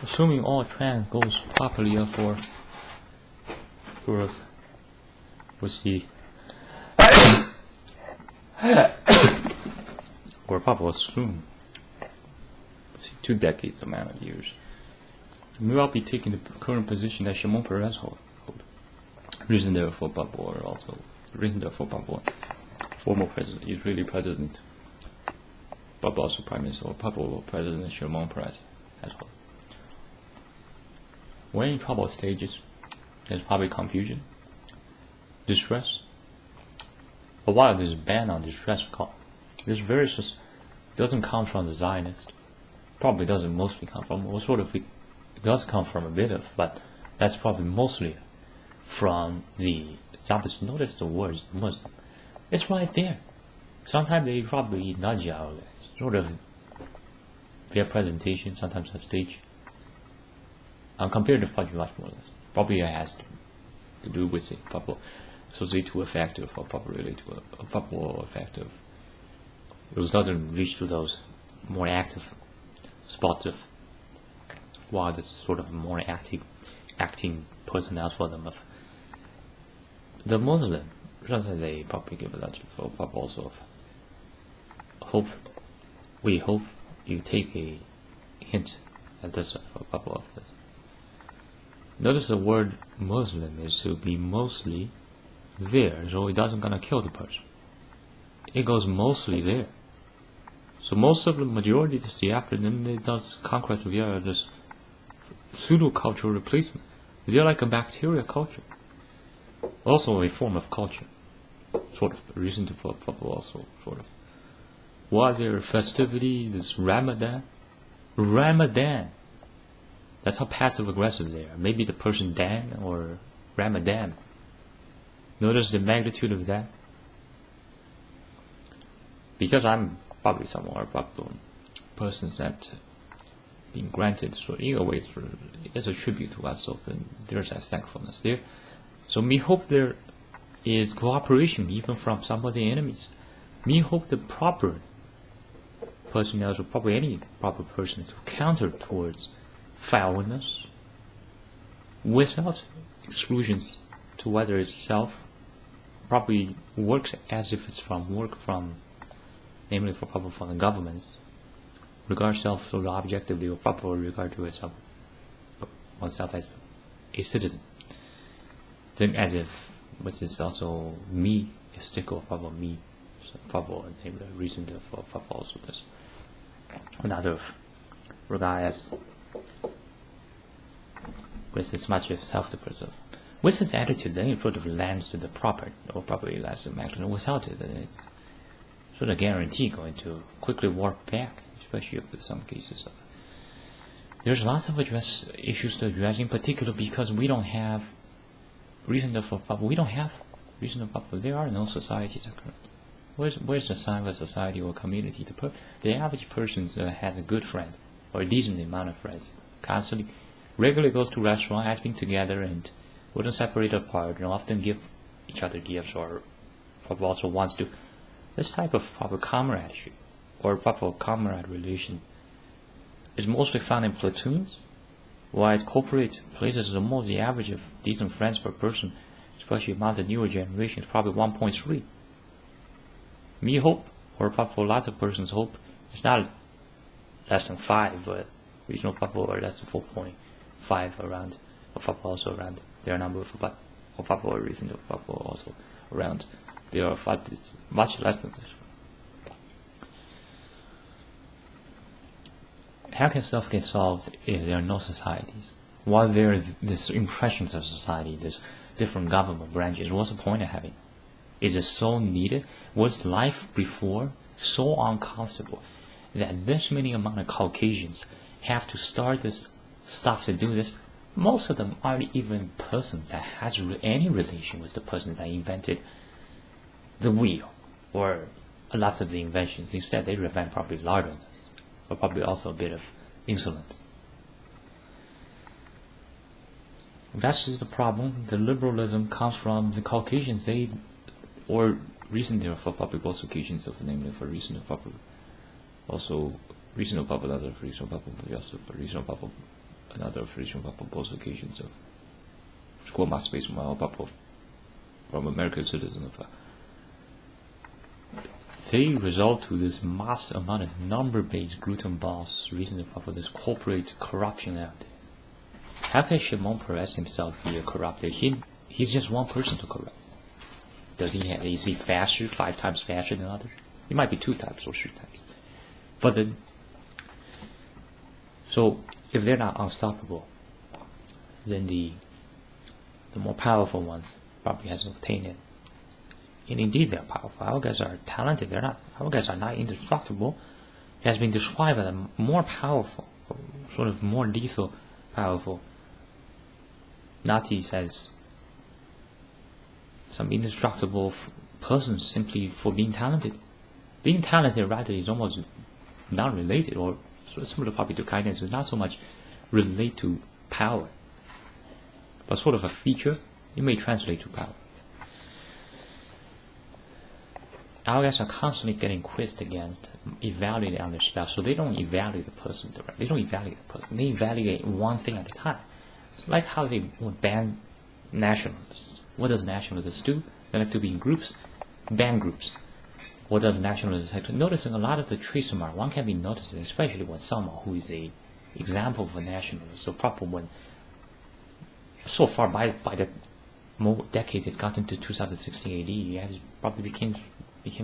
Assuming all trend goes properly for growth, we see or probably assume see 2 decades amount of years. We will be taking the current position that Shimon Peres hold. Reason therefore probable, or also reason therefore probable. Former president, Israeli president, but also prime minister or probable president Shimon Peres has hold. When in trouble stages, there's probably confusion, distress. But while there's a ban on distress call, this doesn't come from the Zionist. Probably doesn't mostly come from, well, sort of it does come from a bit of, but that's probably mostly from the Zabbis. Notice the words Muslim. It's right there. Sometimes they probably nudge out sort of their presentation, sometimes on stage. Compared to probably much more or less. Probably it has to do with it, probably associated to a factor or probably related to a probable factor. It doesn't reach to those more active spots of while this sort of more acting personnel for them of the Muslim. Rather they probably give a lot for probably also of we hope you take a hint at this for probably of this. Notice the word Muslim is to be mostly there, so it doesn't gonna kill the person. It goes mostly there. So most of the majority to see after then it does conquest via this pseudo-cultural replacement. They're like a bacteria culture. Also a form of culture. Sort of a reason to put also sort of. While their festivity, this Ramadan. That's how passive aggressive they are. Maybe the person Dan or Ramadan. Notice the magnitude of that. Because I'm probably somewhere probably persons that being granted so either way as a tribute to us, so then there's that thankfulness there. So me hope there is cooperation even from some of the enemies. Me hope the proper personnel, or probably any proper person to counter towards foulness without exclusions to whether it's self probably works as if it's from namely for probably from the governments, regard self sort of objectively or properly regard to itself oneself as a citizen. Then as if which is also me, a sticker of probably me, so probably namely reason for probably also this. Another regard as with as much of self-to-preserve. With this attitude, then it sort of lands to the proper, or probably lands to the maximum. Without it, then it's sort of guarantee going to quickly work back, especially in some cases. There's lots of issues to address, in particular because we don't have reason for problem. We don't have reason for problem. There are no societies currently. Where's the sign of a society or community? The average person has a good friend, or a decent amount of friends, constantly, regularly goes to restaurant, has been together, and wouldn't separate apart, and often give each other gifts, or probably also wants to. This type of proper comradeship, or proper comrade relation, is mostly found in platoons, while corporate places the average of decent friends per person, especially among the newer generation, is probably 1.3. Me hope, or probably lots of persons hope, it's not less than 5, but regional probably or less than 4.5 around, or probably also around their number of about, or probably regional probably also around. There are 5, it's much less than this. How can stuff get solved if there are no societies? While there are these impressions of society, these different government branches, what's the point of having? Is it so needed? Was life before so uncomfortable that this many amount of Caucasians have to start this stuff to do this? Most of them aren't even persons that has any relation with the person that invented the wheel or lots of the inventions. Instead, they invent probably lardness, or probably also a bit of insolence. That's just the problem. The liberalism comes from the Caucasians. Or reason there for public also occasions of namely for reason of public, also reason of public, other reason of public, also for reason of public another version of both occasions of score mass space from American citizens of they result to this mass amount of number-based gluten boss reason for this corporate corruption out there. How can Shimon Peres himself be corrupted? He's just one person to corrupt. Is he faster, 5 times faster than others? He might be 2 times or 3 times. But then, so if they're not unstoppable, then the more powerful ones probably has obtained it. And indeed they're powerful. Our guys are talented. Our guys are not indestructible. It has been described as more powerful, sort of more lethal, powerful Nazis as some indestructible person simply for being talented. Being talented rather is almost not related, or similar probably to kindness, is not so much relate to power, but sort of a feature. It may translate to power. Our guys are constantly getting quizzed against, evaluated on their stuff, so they don't evaluate the person directly. They don't evaluate the person. They evaluate one thing at a time. Like how they would ban nationalists. What does nationalists do? They like to be in groups, ban groups. What does nationalists like to notice? A lot of the traits of one can be noticed, especially when someone who is a example of a nationalist. So probably when so far by the more decades it's gotten to 2016 AD, it has probably became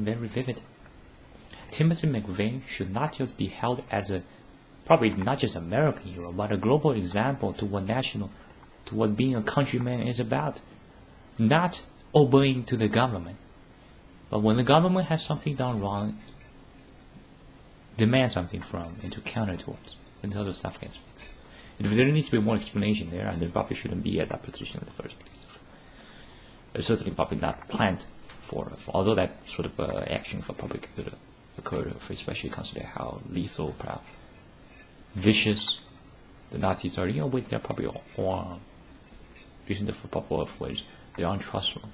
very vivid. Timothy McVeigh should not just be held as a probably not just American hero, but a global example to what being a countryman is about. Not obeying to the government, but when the government has something done wrong, demand something from and to counter towards until the stuff gets fixed. If there needs to be more explanation there, and they probably shouldn't be at that position in the first place. It's certainly probably not planned for although that sort of action for public could occur, especially consider how lethal, perhaps vicious the Nazis are. They're probably all recent for proper ways. They're untrustworthy.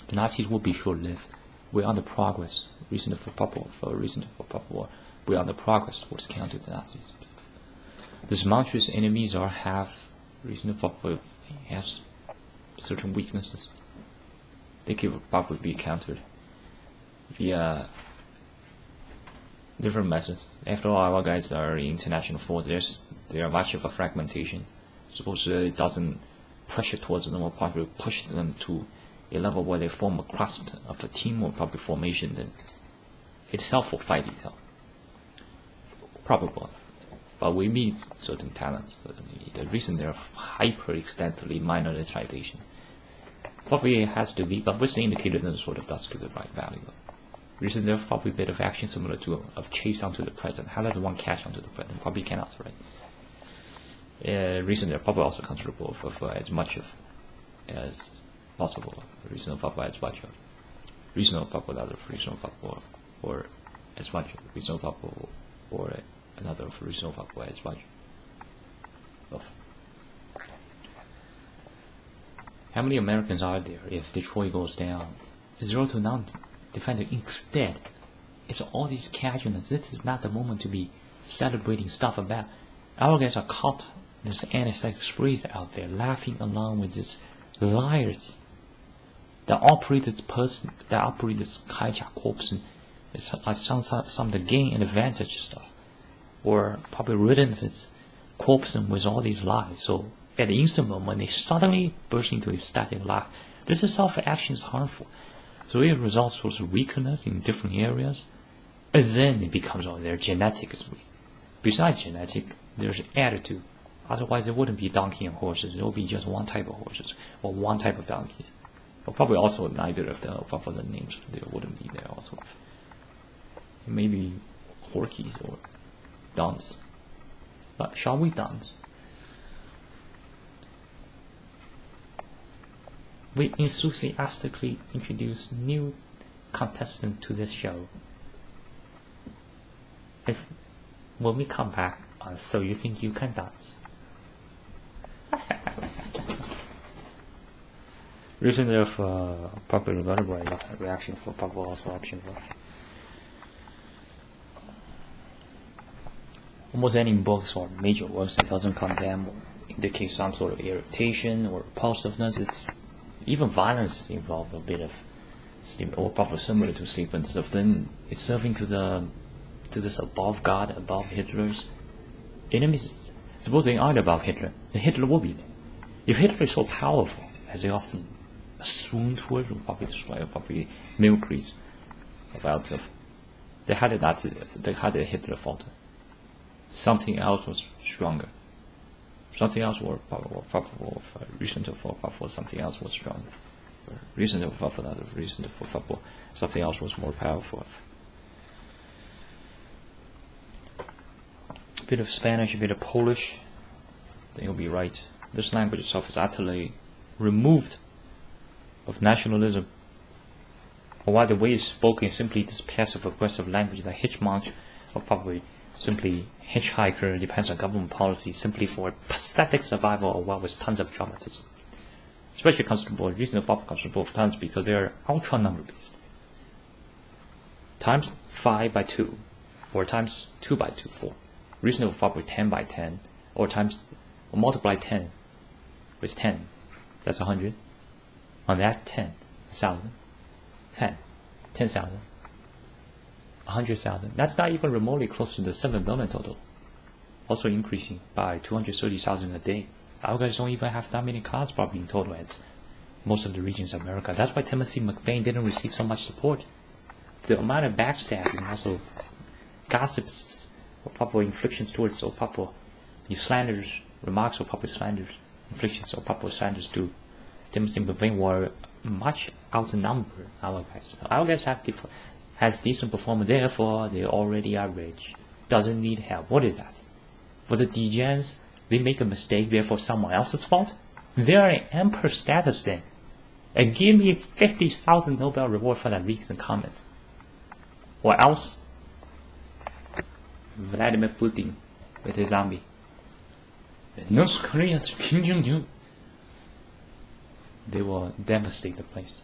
The Nazis will be short-lived. We're on the progress. Reason for proper war. We're on the progress towards counter the Nazis. These monstrous enemies have certain weaknesses. They could probably be countered via different methods. After all, our guys are in international force. There are much of a fragmentation. Suppose it doesn't pressure towards them, or probably push them to a level where they form a crust of a team or public formation, then itself will fight itself. Probable. But we meet certain talents. The reason they're hyper-extensively minoritization probably has to be, but with the indicator then sort of does give the right value. Reason there's probably a bit of action similar to of chase onto the president. How does one catch onto the president? Probably cannot, right? Reason they're probably also considerable of as much of as possible. Reason of as much of reasonable couple other reasonable couple or as much reasonable couple or another reasonable couple as much of. How many Americans are there if Detroit goes down? 0-9 defender. Instead, it's all these casualties. This is not the moment to be celebrating stuff about. Our guys are caught this anti-sex spree out there, laughing along with these liars that operate this person, that operate this hijack corpse, and it's like some of the gain and advantage stuff, or probably ridden this corpse with all these lies. So at the instant moment, they suddenly burst into a static laugh. This is self-action is harmful. So it results with weakness in different areas, and then it becomes their genetic is weak. Besides genetic, there's attitude. Otherwise, there wouldn't be donkey and horses. It would be just one type of horses or one type of donkeys. Or probably also neither of them, apart from the names, there wouldn't be there also. Maybe horkies or dons. But shall we dons? We enthusiastically introduce new contestant to this show. When we come back on So You Think You Can Dance. Recently of popular vertebrae reaction for probable also option. almost any books or major works that doesn't condemn or indicate some sort of irritation or repulsiveness. It's even violence involved a bit of or probably similar to statements of then it's serving to this above God, above Hitler's enemies. Suppose they aren't above Hitler, then Hitler will be there. If Hitler is so powerful, as they often assume towards, will probably destroy, probably mimicries about of they had it not they had a Hitler falter. Something else was stronger. Something else was probable recent for something else was stronger. Recent for another reason for something else was more powerful. A bit of Spanish, a bit of Polish, then you'll be right. This language itself is utterly removed of nationalism. Or while the way it's spoken is simply this passive aggressive language that hitchmonk or probably simply hitchhiker depends on government policy simply for pathetic survival or what with tons of dramatism. Especially considerable, reasonable pop considerable of tons because they are ultra number based. Times 5 by 2 or times 2 by 2, 4. Reasonable pop with 10 by 10 or times or multiply 10 with 10. That's 100. On that 10,000. 10,000. 100,000. That's not even remotely close to the 7 billion total. Also increasing by 230,000 a day. Our guys don't even have that many cars probably in total at most of the regions of America. That's why Timothy McVeigh didn't receive so much support. The amount of backstabbing, also gossips, or proper inflictions towards, or proper slanders, remarks, or proper slanders, inflictions, or proper slanders to Timothy McVeigh were much outnumbered our guys. Our guys has decent performance, therefore they already are rich. Doesn't need help. What is that? For the degens, they make a mistake, therefore someone else's fault? They are an emperor status then. And give me 50,000 Nobel reward for that recent comment. Or else, Vladimir Putin with his zombie. North Korea's Kim Jong-un. They will devastate the place.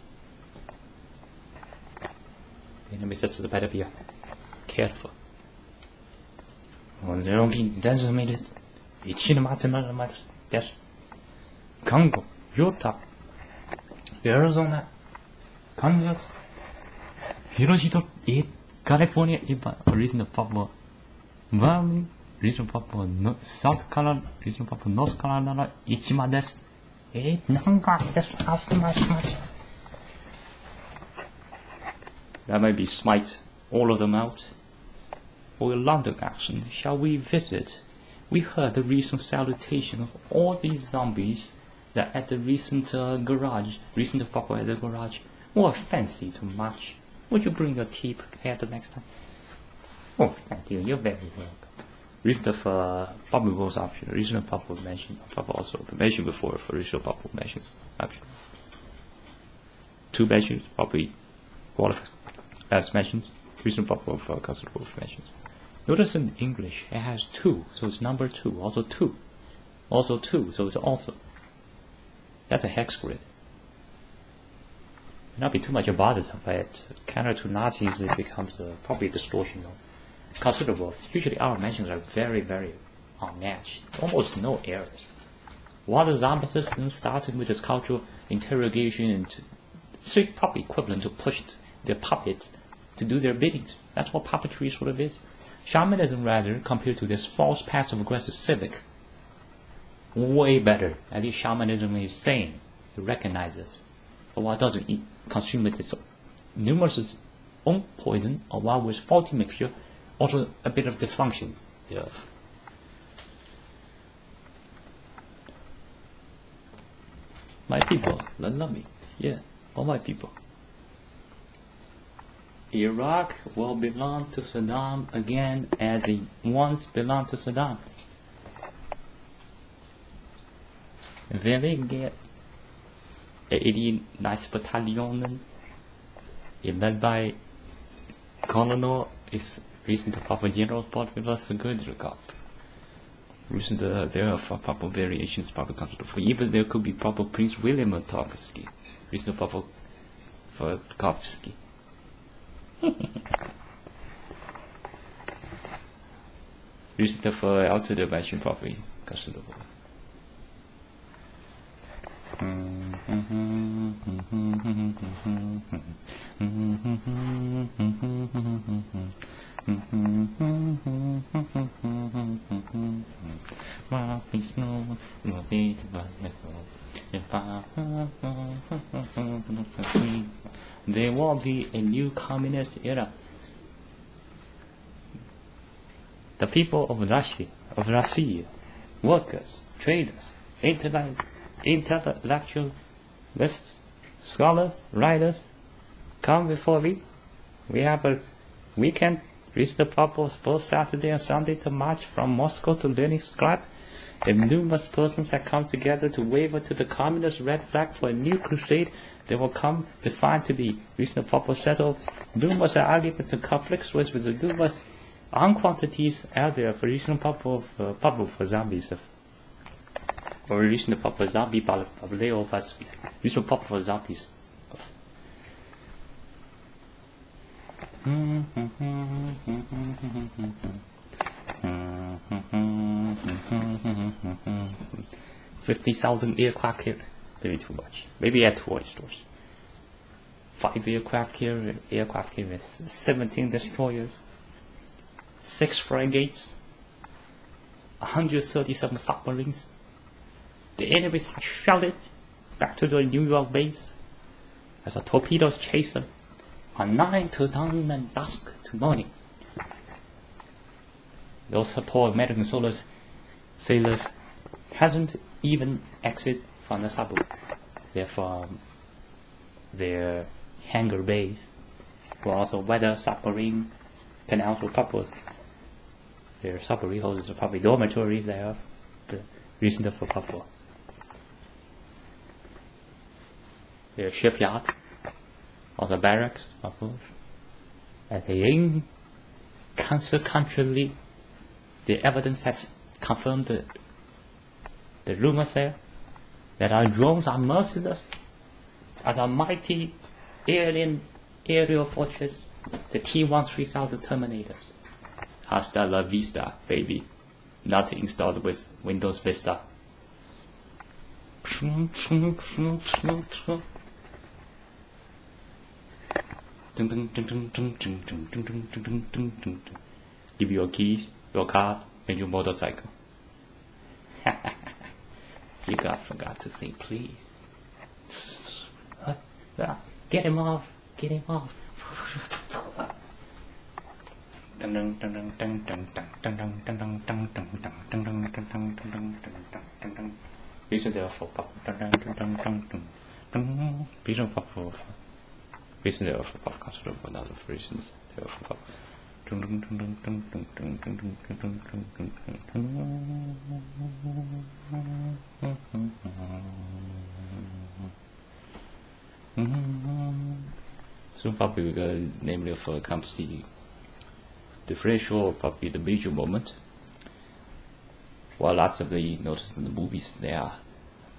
The enemy says to the better be careful. When they don't be decimated, that's Congo, Utah, Arizona, Kansas, Hiroshima, California, reason Papua, Wyoming, reason Papua, South Carolina, reason Papua, North Carolina, Ichima des, Nanga, that's much. That may be smite all of them out. For a London action, shall we visit? We heard the recent salutation of all these zombies that at the recent recent Papa at the garage. More fancy too much. Would you bring your tea prepared the next time? Oh, thank you. You're very welcome. Recent of probable's option. Recent probable mention. Probable also the mention before for recent probable mentions option. Two mentions probably qualified as mentions. Recent probable for considerable mentions. Notice in English it has 2, so it's number 2. Also 2. Also 2, so it's also. That's a hex grid. Not be too much about it, but counter to Nazis it becomes probably distortional. Considerable. Usually our mentions are very, very unmatched. Almost no errors. While the zombie system started with its cultural interrogation and it's probably equivalent to push their puppets to do their biddings. That's what puppetry sort of is. Shamanism, rather, compared to this false passive-aggressive civic, way better. At least shamanism is sane. It recognizes. But while it doesn't consume its numerous own poison, or while with faulty mixture, also a bit of dysfunction. Yeah. My people, love me. Yeah, all my people. Iraq will belong to Saddam again as it once belonged to Saddam. When they get 89th Battalion led by Colonel is recent Papa General part with us a good record. Recent there are proper variations proper considered for even there could be proper Prince William Tarkovsky. Recent Papa for Tarkovsky. recente for outer dimension properly considerable. There will be a new communist era. The people of Russia, workers, traders, intellectualists, scholars, writers, come before me. We have a weekend. Reach the purpose both Saturday and Sunday to march from Moscow to Leningrad. If numerous persons have come together to waver to the communist red flag for a new crusade, they will come to find to be reaching the purpose settled. Numerous arguments and conflicts with the numerous unquantities out there for reaching the purpose for zombies. Or reaching the purpose zombie probably or reaching the purpose for zombies. $50,000 aircraft carrier, maybe too much. Maybe at toy stores. 5 aircraft carriers, 17 destroyers, 6 frigates, 137 submarines. The enemies are shouted back to their New York base as the torpedoes chase them from 9 to dawn and dusk to morning. Those poor American sailors hasn't even exited from the subway. They're from their hangar base, who also weather submarine canals for purpose. Their submarine houses are probably dormitories there, the recent for purpose. Their shipyard, or the barracks, purpose. And the consequently, the evidence has confirmed the rumors there that our drones are merciless as a mighty alien aerial fortress, the T-13000 Terminators. Hasta la vista, baby. Not installed with Windows Vista. Give you your keys, your car, and your motorcycle. You forgot to say please. Get him off, get him off. Reason therefore reason therefore considerable number of reasons therefore so probably namely comes the differential or probably the major moment. While lots of the notice in the movies they are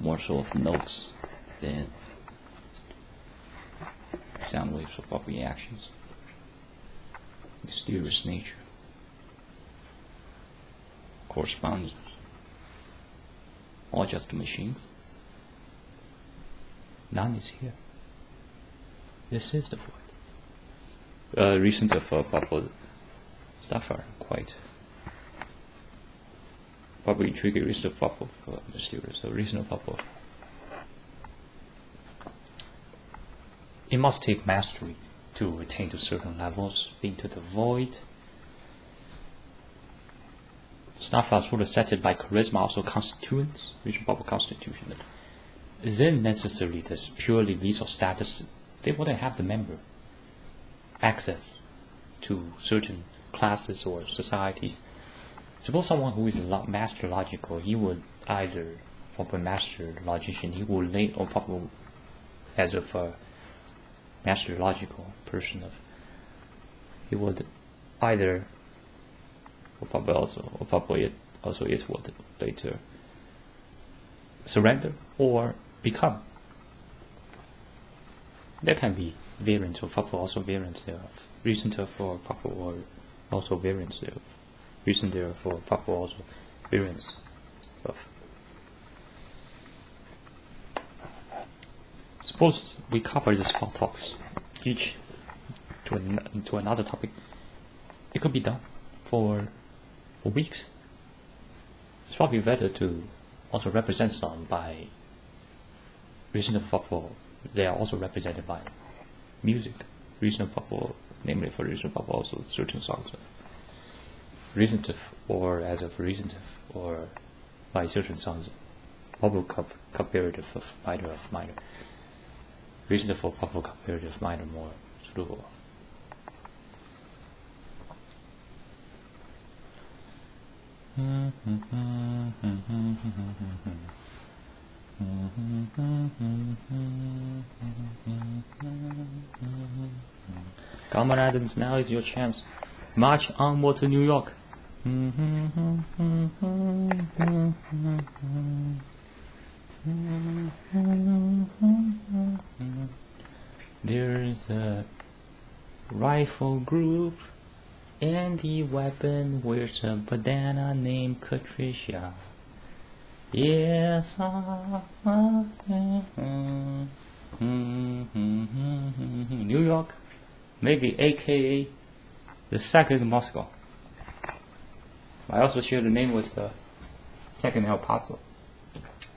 more so of notes than sound waves or probably reactions. Mysterious nature, correspondence, all just machines. None is here. This is the void. Recent of probable stuff are quite probably trigger is the probable mysterious. So reason of probable. It must take mastery to attain to certain levels, being to the void. Stuff are sort of settled by charisma, also constituents, which proper constitution. Then necessarily this purely lethal status, they wouldn't have the member access to certain classes or societies. Suppose someone who is a master logical, he would either proper master logician, he would lay or proper as of a master logical person of, he would either or probably also it would later surrender or become. There can be variants of probably also variants thereof. Recent of or probably or also variants thereof. Reason therefore probable also variance of. Suppose we cover these 4 topics, each to another topic. It could be done for weeks. It's probably better to also represent some by recente verb'es. They are also represented by music. Recente verb'es, namely for recente verb'es, also certain songs of recente or as of recente or by certain songs. Probable comparative of minor. Recente for probable comparative minor more suitable. Comrades, now is your chance. March onward to New York. There's a rifle group, and the weapon wears a bandana named Patricia. Yes, New York, maybe AKA the second Moscow. I also share the name with the second El Paso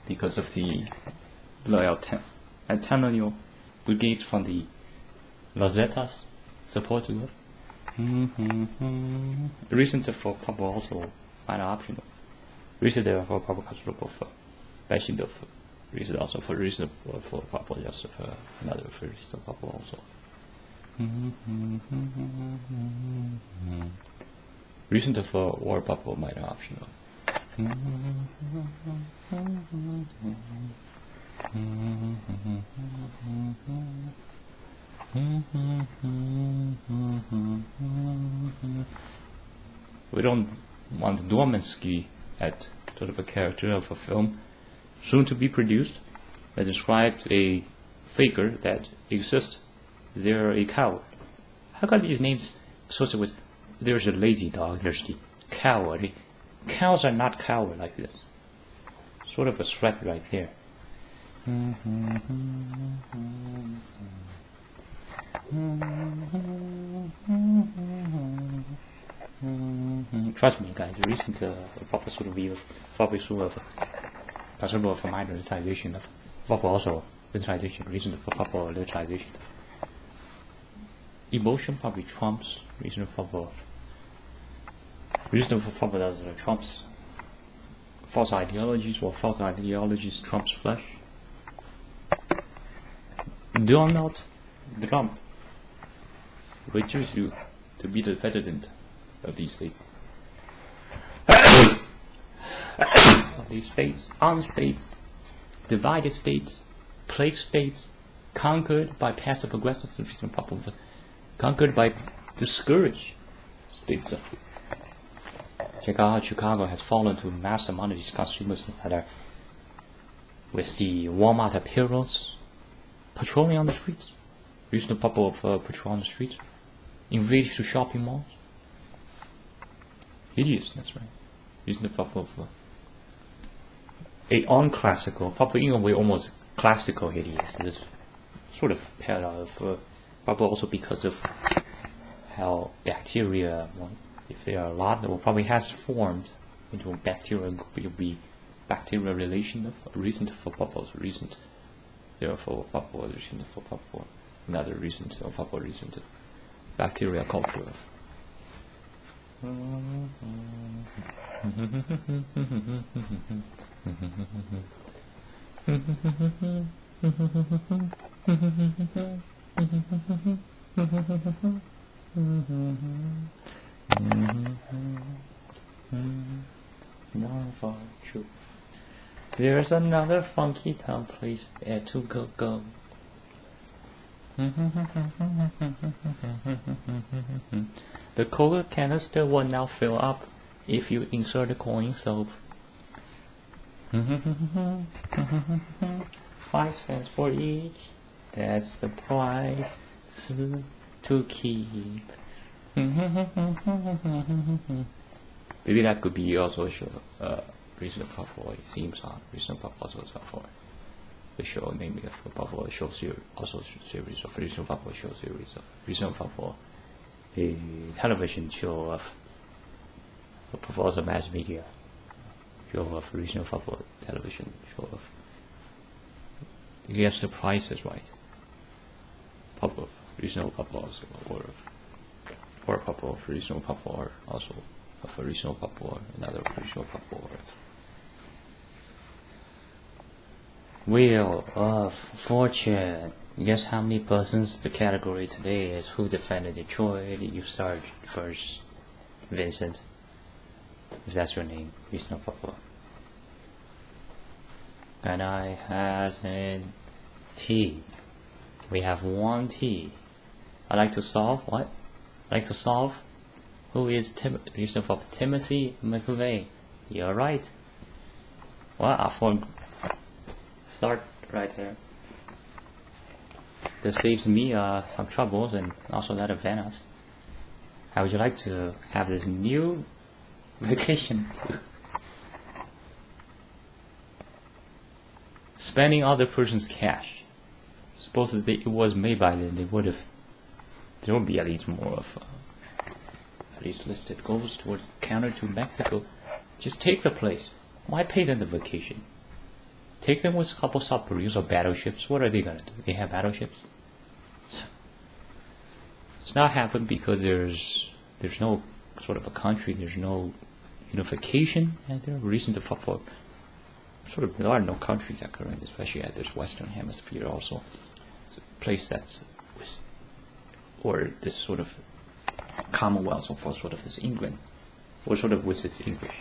because of the Antonio brigades from the Rosetas support to it. Recent for probable also minor optional. Recent for probable considerable for bashing of recent also for recent for probable just for another for recent probable also. Recent for or probable minor optional. We don't want Dormansky at sort of a character of a film soon to be produced that describes a figure that exists. They're a coward. How come these names associated with there's a lazy dog, there's the coward. Cows are not coward like this. Sort of a threat right here. Trust me, guys. Recent proper sort of view of possible for minor utilization of proper also utilization, reason for proper utilization. Emotion probably trumps reason for proper trumps false ideologies, or false ideologies trumps flesh. Donald Trump reduce you to be the president of these states. Of these states, armed states, divided states, plague states, conquered by passive aggressive, conquered by discouraged states. Chicago has fallen to mass amount of these consumers that are with the Walmart apparels patrolling on the streets, using the purple of patrol on the streets, invading to shopping malls. Hideous, that's right. Using the purple of a unclassical, probably in a way almost classical hideous. This sort of parallel of probably also because of how bacteria, if there are a lot, or probably has formed into a bacterial group. It will be bacterial relation of recent for bubbles, recent therefore bubble, recent for bubble, another recent or bubble recent bacterial culture of. For true. There's another funky town place there to go. The Coca canister will now fill up if you insert a coin soap. 5 cents for each. That's the price to keep. Maybe that could be also show reasonable probable. It seems on reasonable probable also for the show, namely a probable show series, also series of reasonable probable show series of reasonable probable a television show of a proposal mass media show of reasonable probable television show of. Guess the price is right. Probable reasonable probable also, or probable of reasonable probable, or also of a reasonable probable, or another reasonable probable. Wheel of Fortune. Guess how many persons the category today is? Who defended Detroit? You start first. Vincent, if that's your name. Reasonable probable. And I has an T. We have one T. I like to solve what? I like to solve. Who is reasonable probable? Timothy McVeigh. You're right. Well, for start right there. This saves me some troubles and also that of Venice. How would you like to have this new vacation? Spending other person's cash. Suppose that it was made by them, there would be at least more of at least listed goes towards counter to Mexico. Just take the place. Why pay them the vacation? Take them with a couple submarines or battleships. What are they gonna do? They have battleships. It's not happened because there's no sort of a country. There's no unification. And there are reasons to for sort of there are no countries that current, especially at this Western Hemisphere also. It's a place that's or this sort of Commonwealth, or for sort of this England, or sort of with this English.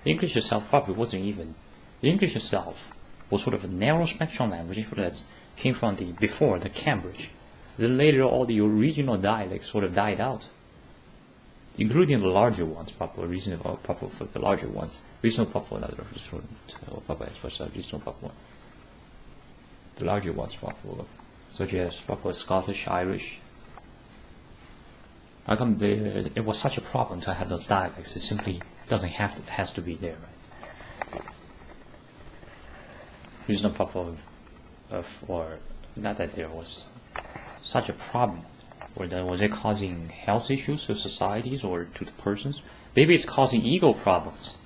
The English itself probably wasn't even. The English itself was sort of a narrow spectrum language that came from before the Cambridge. Then later all the original dialects sort of died out, including the larger ones, probably reasonable probable for the larger ones, reasonable probable another probably as for reasonable probable. The larger ones probably, such as probably Scottish, Irish. How come it was such a problem to have those dialects? It simply doesn't have to, it has to be there, right? Reasonable probable or not that there was such a problem, or that was it causing health issues to societies or to the persons? Maybe it's causing ego problems.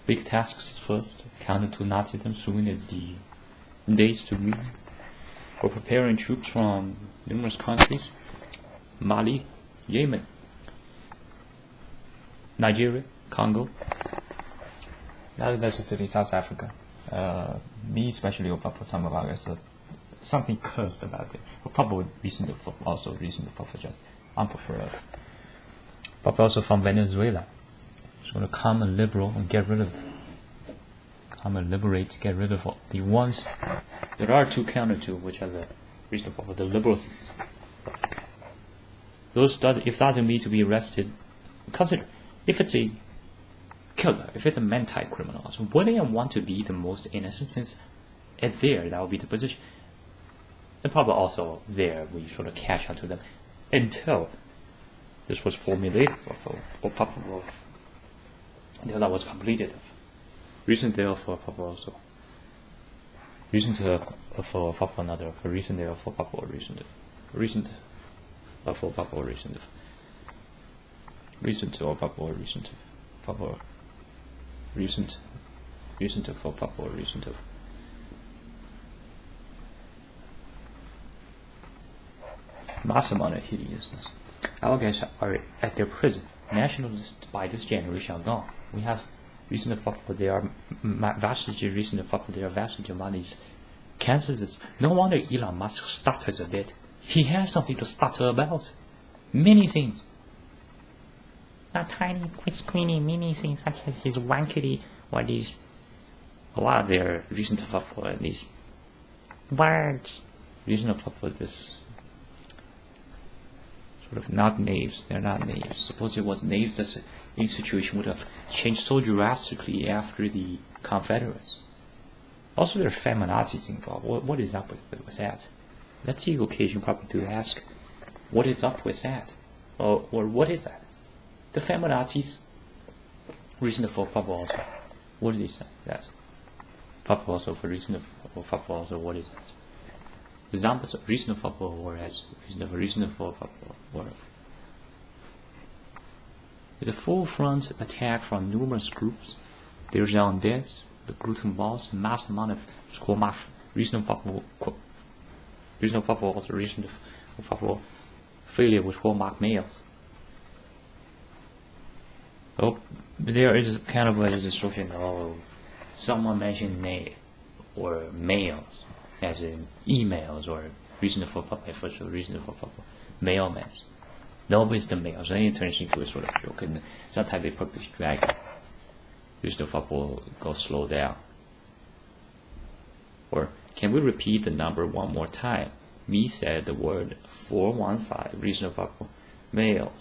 Big tasks first, counter to Nazism, soon as the days to be. We're preparing troops from numerous countries: Mali, Yemen, Nigeria, Congo, not necessarily South Africa. Me especially, or for some of others, something cursed about it. But probably recent also just unpreferred. But also from Venezuela. Sort of common liberal and get rid of the ones. There are two counter to which are the reasonable, the liberals. Those that if that need to be arrested, consider if it's a killer, if it's a mental criminal, so wouldn't I want to be the most innocent, since at there that would be the position. And probably also there we sort of catch onto them until this was formulated or probably until that was completed. Recent therefore probably also. Recent for probably another. For recent therefore probably recent. Recent for probably recent. Recent or probably recent. Probably recent. Recent for probably recent. Mass amount of hideousness. Our guys are at their prison. Nationalists by this generation are gone. We have recent probably they are vastly recent probably they are vastly money's cancers. No wonder Elon Musk stutters a bit. He has something to stutter about. Many things. Not tiny, quick screeny, many things such as his wankety or these a lot of their recent probably these words. Recent probably this sort of not knaves. They're not knaves. Suppose it was knaves, that the situation would have changed so drastically after the Confederates. Also, there are feminazis involved. What is up with that? That's the occasion probably to ask, what is up with that? Or what is that? The feminazis, reason for probable. What do they say? That's probable for reason for probable. What is that? Examples of reason for probable, whereas reason for probable. It's a full front attack from numerous groups. There's on this. The group involves a mass amount of score mark reason for failure with hallmark males. Oh, there is kind of a distortion. Someone mentioned name or males as in emails or reason for mailmen. No, it's the males. Then it turns into a sort of joke, and sometimes they purposely drag it. Reason for go slow down. Or can we repeat the number one more time? Me said the word 415. Reason for males.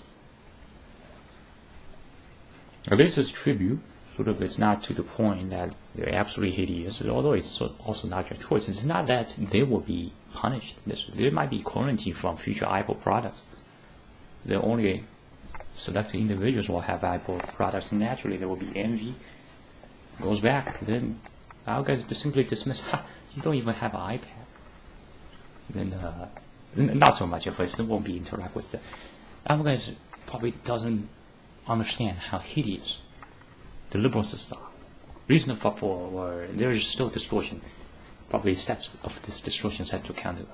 Now this is tribute. Sort of, it's not to the point that they're absolutely hideous, although it's also not your choice. It's not that they will be punished. There might be quarantine from future Apple products. The only selected individuals will have Apple products. Naturally, there will be envy. Goes back. Then our guys just simply dismiss. You don't even have an iPad. Then not so much of it. It won't be interact with the. Our guys probably doesn't understand how hideous the liberals are. Reason for or there is still distortion. Probably sets of this distortion set to account of.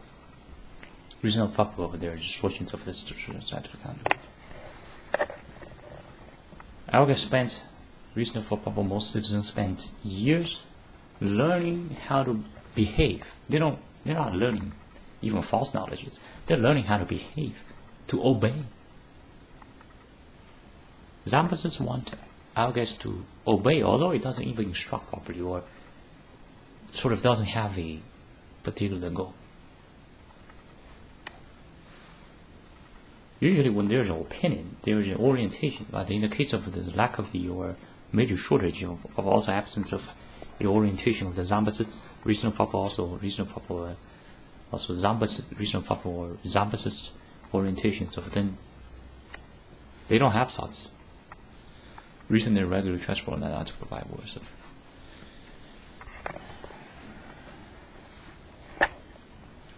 Reason for there are distortions of this distortion set to account of. Our guys spent reason for probable. Most citizens spend years learning how to behave. They're not learning even false knowledges. They're learning how to behave, to obey. Zambasis want our guys to obey, although it doesn't even instruct properly or sort of doesn't have a particular goal. Usually when there's an opinion, there is an orientation, but in the case of the lack of the or major shortage of also absence of the orientation of the Zambasis, reasonable proper also reasonable proper also Zambasis reasonable proper or Zambasis orientations of then they don't have thoughts. Reason and regular transport not to provide words of.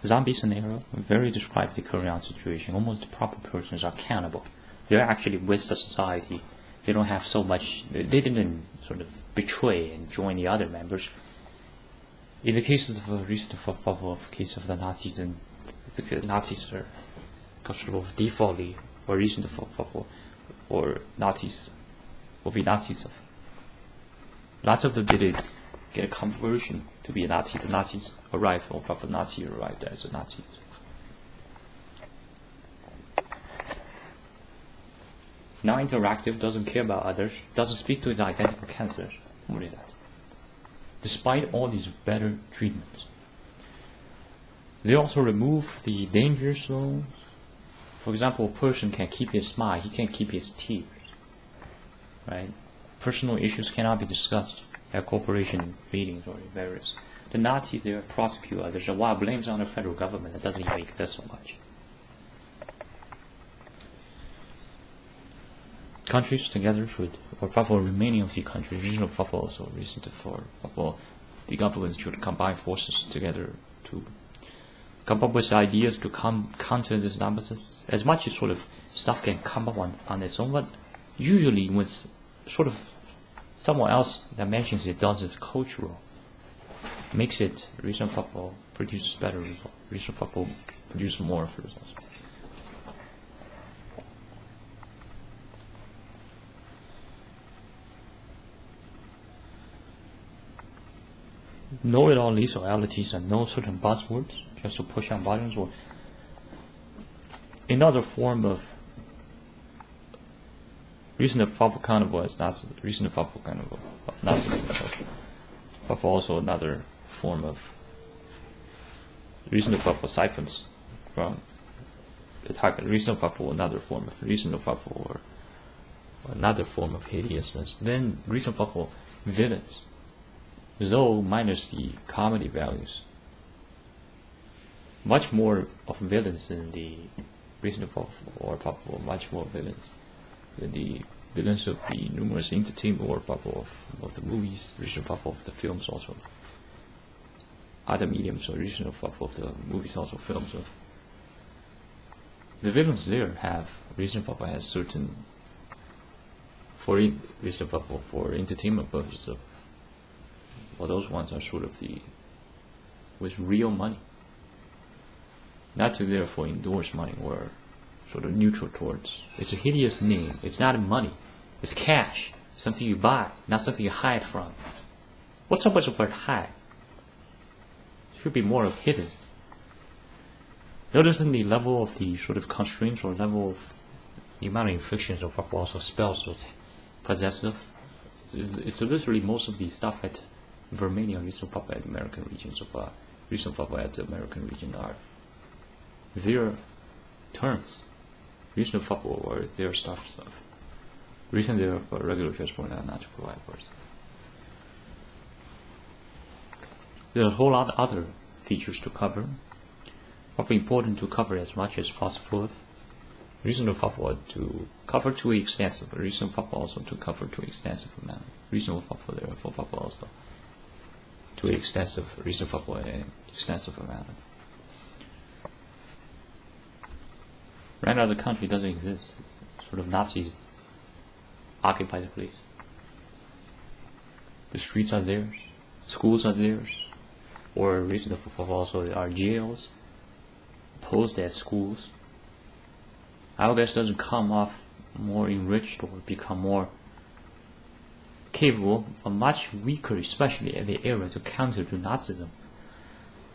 Zombie scenario very describe the current situation. Almost the proper persons are accountable. They're actually with the society. They don't have so much. They didn't sort of betray and join the other members. In the cases of a recent case of the Nazis, and the Nazis are sort of defaultly or recent or Nazis will be Nazis of. Lots of them did get a conversion to be a Nazi. The Nazis arrived, or proper Nazi arrived as a Nazi. Non-interactive, doesn't care about others, doesn't speak to his identical cancers. What is that? Despite all these better treatments. They also remove the danger zones. For example, a person can keep his smile, he can't keep his tears. Right? Personal issues cannot be discussed at corporation meetings or various. The Nazis, they prosecute others. A while blames on the federal government that doesn't even exist so much. Countries together should, or probably remaining of the countries, regional probably also recent for probably the governments should combine forces together to come up with ideas to counter this numbers. As much as sort of stuff can come up on its own, but usually when sort of someone else that mentions it does it cultural, makes it reasonable, produces better results. Reasonable produce more results. Know-it-all legalities and no certain buzzwords just to push on buttons, or another form of reasonable accountable is not reasonable accountable of not, but also another form of reasonable siphons from attack reasonable for another form of reasonable or another form of hideousness. Then reasonable for villains, though minus the comedy values. Much more of villains than the reasonable or probable, much more villains than the villains of the numerous entertainment or probable of the movies, reasonable of the films also. Other mediums or reasonable of the movies also films of. The villains there have reasonable has certain reasonable for entertainment purposes of, well, those ones are sort of with real money. Not to therefore endorse money or sort of neutral towards. It's a hideous name. It's not money. It's cash. Something you buy, not something you hide from. What's so much about hide? It should be more of hidden. Notice in the level of the sort of constraints or level of the amount of inflictions of also spells was possessive. It's literally most of the stuff at Vermania, recent pop at American regions of recent pop at the American region are their terms. Recent pop or their stuff. Recent they are for regular transport and not to provide first. There are a whole lot of other features to cover. Probably important to cover as much as possible. Reasonable pop to cover to extensive. Reasonable pop also to cover to extensive amount. Reasonable pop therefore pop also to extensive. Reasonable pop and extensive amount. Right now the country doesn't exist. Sort of Nazis occupy the place. The streets are theirs. Schools are theirs. Or reasonable pop also are jails. Posed as schools. Our guess doesn't come off more enriched or become more capable, but much weaker, especially in the era to counter to Nazism.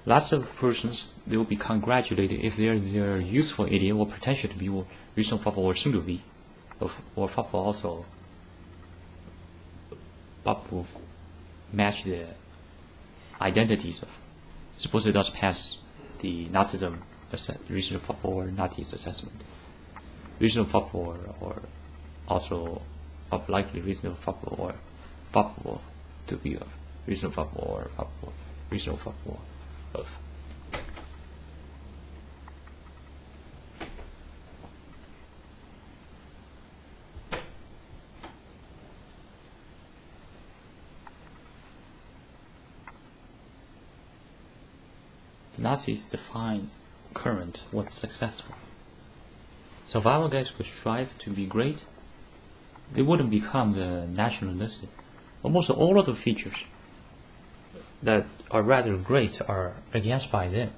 Lots of persons, they will be congratulated if their useful idea or potential to be or reasonable pop or soon to be, or pop also pop will match the identities of. Suppose it does pass the Nazism reasonable pop or Nazis assessment. Reasonable pop or also pop likely reasonable pop or probable to be of reasonable pop or probable reasonable pop or of. The Nazis define current what's successful. So if our guys could strive to be great, they wouldn't become the nationalistic. Almost all of the features that are rather great are against by them.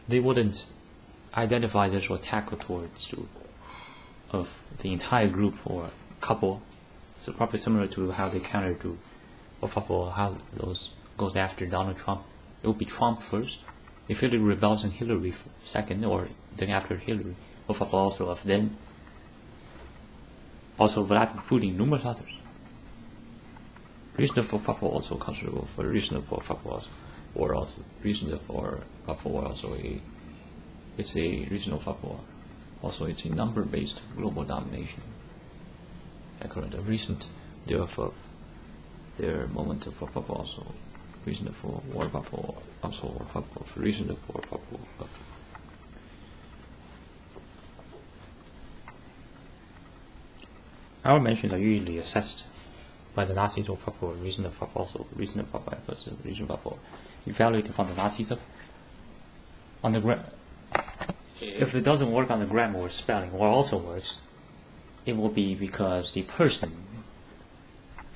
They wouldn't identify this or tackle towards of the entire group or couple. So probably similar to how they counter to or couple how those goes after Donald Trump. It would be Trump first. If Hillary rebels and Hillary second, or then after Hillary, or also of then, also Vladimir Putin, numerous others. Reasonable for also considerable for reasonable for also, or also reasonable for also it's a reasonable for also it's a number-based global domination. According to recent therefore their moment of also. Reasonable for war also for reasonable for our mentions are usually assessed by the Nazis or for reasonable also reasonable by reasonable for evaluated from the Nazis of on the if it doesn't work on the grammar or spelling or also works, it will be because the person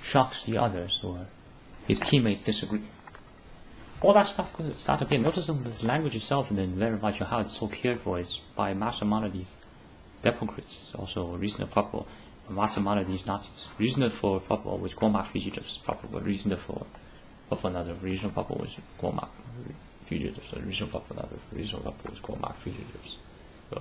shocks the others or his teammates disagree. All that stuff could start again. Notice this language itself and then very much how it's so cared for is by mass amount of these Democrats, also reasonable probable, mass amount of these Nazis. Reasonable for probable with Guamak fugitives, probable reasonable for another, reasonable probable with Guamak fugitives, reasonable for another, reasonable probable with Guamak fugitives. So